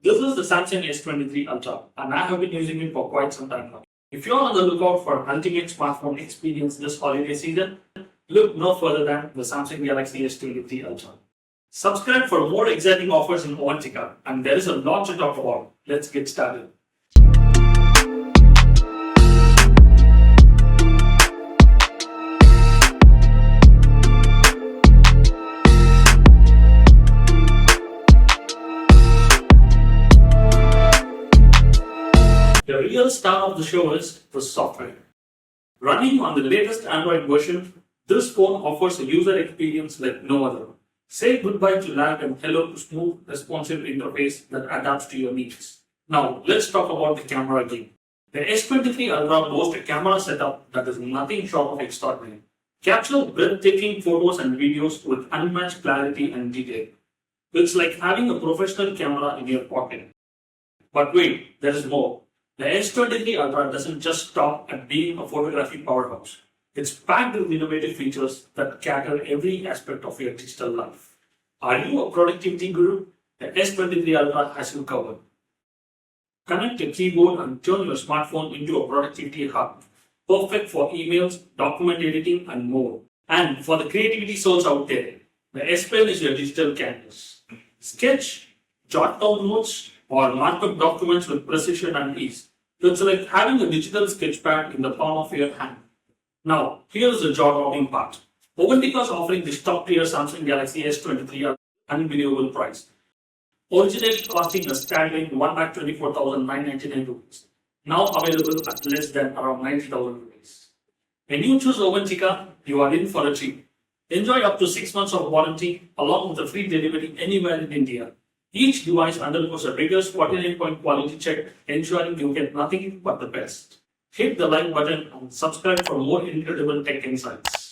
This is the Samsung S23 Ultra and I have been using it for quite some time now. If you're on the lookout for an ultimate smartphone experience this holiday season, look no further than the Samsung Galaxy S23 Ultra. Subscribe for more exciting offers in Ovantica, and there is a lot to talk about. Let's get started. The real star of the show is the software. Running on the latest Android version, this phone offers a user experience like no other. Say goodbye to lag and hello to smooth, responsive interface that adapts to your needs. Now, let's talk about the camera game. The S23 Ultra boasts a camera setup that is nothing short of extraordinary. Capture breathtaking photos and videos with unmatched clarity and detail. It's like having a professional camera in your pocket. But wait, there is more. The S23 Ultra doesn't just stop at being a photography powerhouse. It's packed with innovative features that cater every aspect of your digital life. Are you a productivity guru? The S23 Ultra has you covered. Connect your keyboard and turn your smartphone into a productivity hub. Perfect for emails, document editing, and more. And for the creativity souls out there, the S Pen is your digital canvas. Sketch, jot down notes, or mark up documents with precision and ease. It's like having a digital sketchpad in the palm of your hand. Now, here's the jaw-dropping part. Ovantica is offering this top-tier Samsung Galaxy S23 at an unbelievable price. Originally costing a staggering 1,24,999 rupees. Now available at less than around 90,000 rupees. When you choose Ovantica, you are in for a treat. Enjoy up to 6 months of warranty along with a free delivery anywhere in India. Each device undergoes a rigorous 49-point quality check, ensuring you get nothing but the best. Hit the like button and subscribe for more incredible tech insights.